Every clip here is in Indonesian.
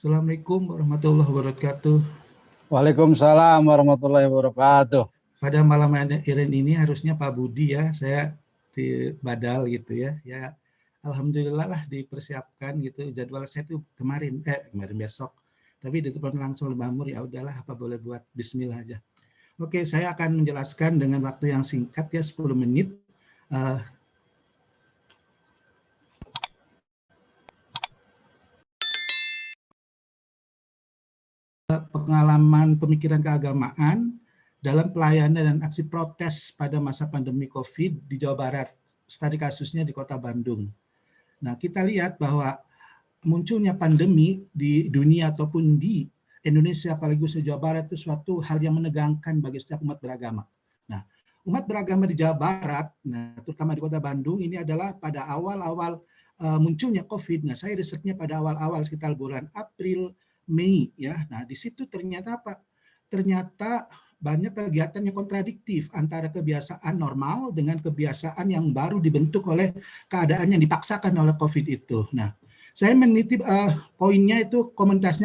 Assalamualaikum warahmatullahi wabarakatuh. Waalaikumsalam warahmatullahi wabarakatuh. Pada malam hari ini harusnya Pak Budi ya, saya di Badal gitu ya. Ya, alhamdulillah lah dipersiapkan gitu. Jadwal saya tuh kemarin besok. Tapi ditelepon langsung oleh Mbak Mur, ya udahlah apa boleh buat bismillah aja. Oke, saya akan menjelaskan dengan waktu yang singkat ya 10 menit. Pengalaman pemikiran keagamaan dalam pelayanan dan aksi protes pada masa pandemi COVID di Jawa Barat, studi kasusnya di Kota Bandung. Nah, kita lihat bahwa munculnya pandemi di dunia ataupun di Indonesia, apalagi di Jawa Barat, itu suatu hal yang menegangkan bagi setiap umat beragama. Nah, umat beragama di Jawa Barat, nah, terutama di Kota Bandung, ini adalah pada awal-awal munculnya COVID. Nah, saya risetnya pada awal-awal sekitar bulan April, Mei ya. Nah, di situ ternyata apa? Ternyata banyak kegiatan yang kontradiktif antara kebiasaan normal dengan kebiasaan yang baru dibentuk oleh keadaan yang dipaksakan oleh COVID itu. Nah, saya menitip poinnya itu komunitas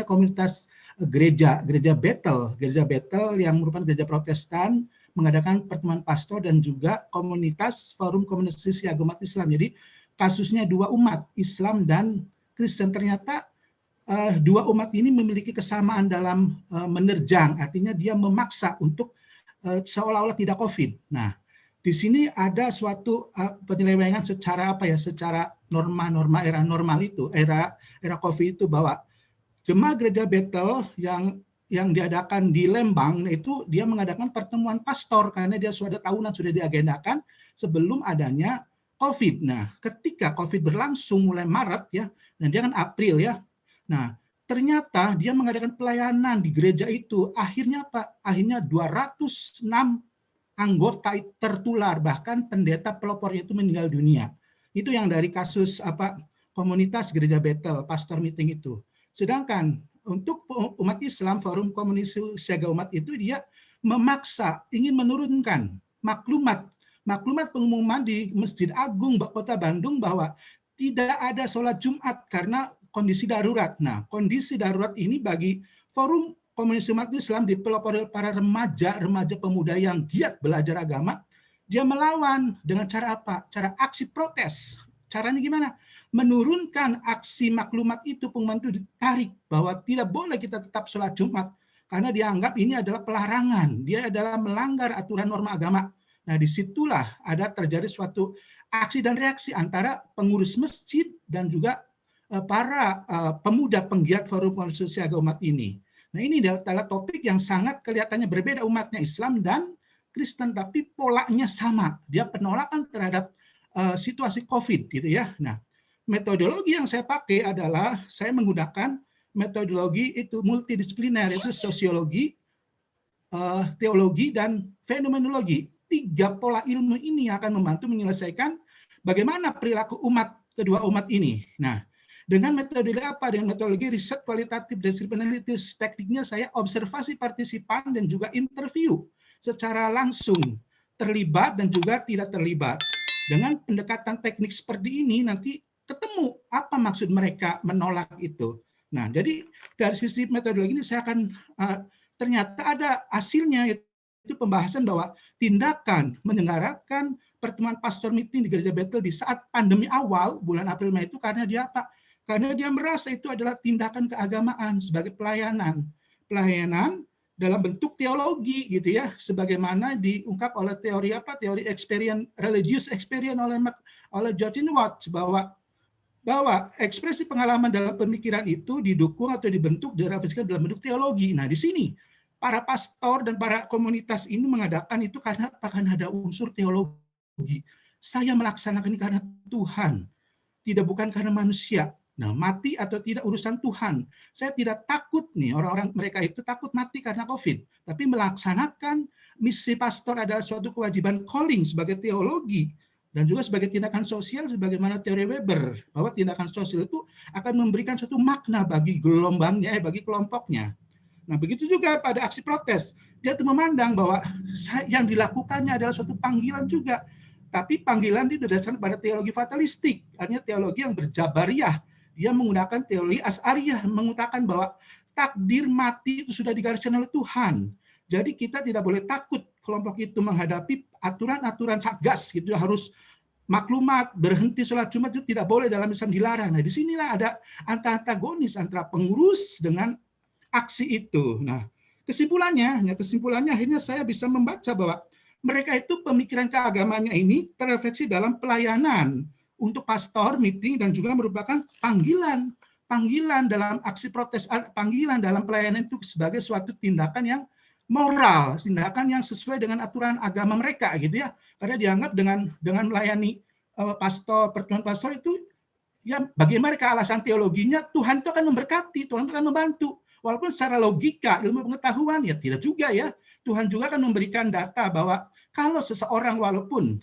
gereja Bethel yang merupakan gereja Protestan mengadakan pertemuan pastor dan juga komunitas forum komunikasi agama Islam. Jadi kasusnya dua umat Islam dan Kristen, ternyata dua umat ini memiliki kesamaan dalam menerjang, artinya dia memaksa untuk seolah-olah tidak COVID. Nah, di sini ada suatu penyelewengan secara secara norma-norma era normal itu, era COVID itu, bahwa jemaah gereja Bethel yang diadakan di Lembang itu dia mengadakan pertemuan pastor karena dia sudah tahunan sudah diagendakan sebelum adanya COVID. Nah, ketika COVID berlangsung mulai Maret ya, dan dia kan April ya. Nah, ternyata dia mengadakan pelayanan di gereja itu. Akhirnya apa? Akhirnya 206 anggota tertular, bahkan pendeta pelopornya itu meninggal dunia. Itu yang dari kasus komunitas gereja Bethel, pastor meeting itu. Sedangkan untuk umat Islam, forum komunikasi siaga umat itu dia memaksa ingin menurunkan maklumat pengumuman di Masjid Agung Kota Bandung bahwa tidak ada sholat Jumat karena kondisi darurat. Nah, kondisi darurat ini bagi forum komunikasi umat Islam dipelopori para remaja pemuda yang giat belajar agama, dia melawan dengan cara apa? Cara aksi protes. Caranya gimana? Menurunkan aksi maklumat itu, pengumuman itu ditarik bahwa tidak boleh kita tetap sholat Jumat karena dianggap ini adalah pelarangan, dia adalah melanggar aturan norma agama. Nah, disitulah ada terjadi suatu aksi dan reaksi antara pengurus masjid dan juga para pemuda penggiat forum komunikasi agama umat ini. Nah, ini adalah topik yang sangat kelihatannya berbeda umatnya Islam dan Kristen, tapi polanya sama. Dia penolakan terhadap situasi COVID gitu ya. Nah, metodologi yang saya pakai adalah saya menggunakan metodologi itu multidisipliner, itu sosiologi, teologi, dan fenomenologi. 3 pola ilmu ini akan membantu menyelesaikan bagaimana perilaku kedua umat ini. Nah, dengan metode apa? Dengan metodologi riset kualitatif deskripsi analitis. Tekniknya saya observasi partisipan dan juga interview secara langsung, terlibat dan juga tidak terlibat. Dengan pendekatan teknik seperti ini nanti ketemu apa maksud mereka menolak itu. Nah, jadi dari sisi metodologi ini saya akan ternyata ada hasilnya, itu pembahasan bahwa tindakan menyelenggarakan pertemuan pastor meeting di gereja Bethel di saat pandemi awal bulan April Mei itu karena dia apa? Karena dia merasa itu adalah tindakan keagamaan sebagai pelayanan dalam bentuk teologi gitu ya, sebagaimana diungkap oleh teori experience, religious experience oleh George Watts, bahwa ekspresi pengalaman dalam pemikiran itu didukung atau dibentuk direfleksikan dalam bentuk teologi. Nah, di sini para pastor dan para komunitas ini mengadakan itu karena ada unsur teologi. Saya melaksanakan ini karena Tuhan, tidak bukan karena manusia. Nah, mati atau tidak urusan Tuhan. Saya tidak takut nih, orang-orang mereka itu takut mati karena COVID. Tapi melaksanakan misi pastor adalah suatu kewajiban calling sebagai teologi dan juga sebagai tindakan sosial sebagaimana teori Weber, bahwa tindakan sosial itu akan memberikan suatu makna bagi gelombangnya, bagi kelompoknya. Nah, begitu juga pada aksi protes. Dia tuh memandang bahwa yang dilakukannya adalah suatu panggilan juga. Tapi panggilan itu berdasarkan pada teologi fatalistik, artinya teologi yang berjabariah, Dia menggunakan teori Asy'ariyah, mengutarakan bahwa takdir mati itu sudah digariskan oleh Tuhan. Jadi kita tidak boleh takut kelompok itu menghadapi aturan-aturan satgas gitu, harus maklumat, berhenti sholat Jumat itu tidak boleh, dalam Islam dilarang. Nah, disinilah ada antagonis antara pengurus dengan aksi itu. Nah, kesimpulannya akhirnya saya bisa membaca bahwa mereka itu pemikiran keagamaannya ini terrefleksi dalam pelayanan untuk pastor, meeting, dan juga merupakan panggilan dalam aksi protes, panggilan dalam pelayanan itu sebagai suatu tindakan yang moral, tindakan yang sesuai dengan aturan agama mereka gitu ya. Karena dianggap dengan melayani pastor, pertemuan pastor itu ya bagi mereka alasan teologinya Tuhan itu akan memberkati, Tuhan itu akan membantu. Walaupun secara logika, ilmu pengetahuan ya tidak juga ya. Tuhan juga akan memberikan data bahwa kalau seseorang walaupun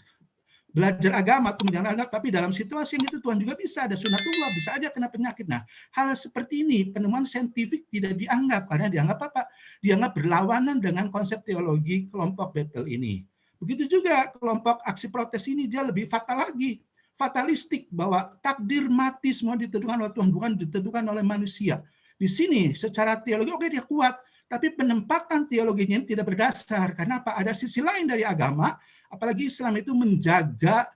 belajar agama, kemudian agama, tapi dalam situasi yang itu Tuhan juga bisa ada sunatullah, bisa aja kena penyakit. Nah, hal seperti ini penemuan saintifik tidak dianggap, karena dianggap apa? Dianggap berlawanan dengan konsep teologi kelompok Bethel ini. Begitu juga kelompok aksi protes ini, dia lebih fatal lagi, fatalistik, bahwa takdir mati semua ditentukan oleh Tuhan, bukan ditentukan oleh manusia. Di sini secara teologi oke dia kuat, tapi penempatan teologinya tidak berdasar. Karena apa? Ada sisi lain dari agama, apalagi Islam itu menjaga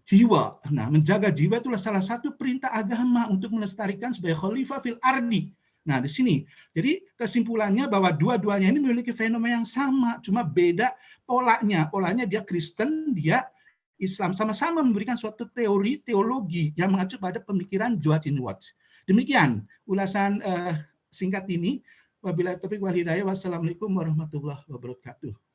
jiwa. Nah, menjaga jiwa itulah salah satu perintah agama untuk melestarikan sebagai khalifah fil ardi. Nah, di sini. Jadi kesimpulannya bahwa dua-duanya ini memiliki fenomena yang sama, cuma beda polanya. Polanya dia Kristen, dia Islam. Sama-sama memberikan suatu teologi yang mengacu pada pemikiran Joachim Watts. Demikian ulasan singkat ini. Wabillahi taufiq wal hidayah. Wassalamualaikum warahmatullahi wabarakatuh.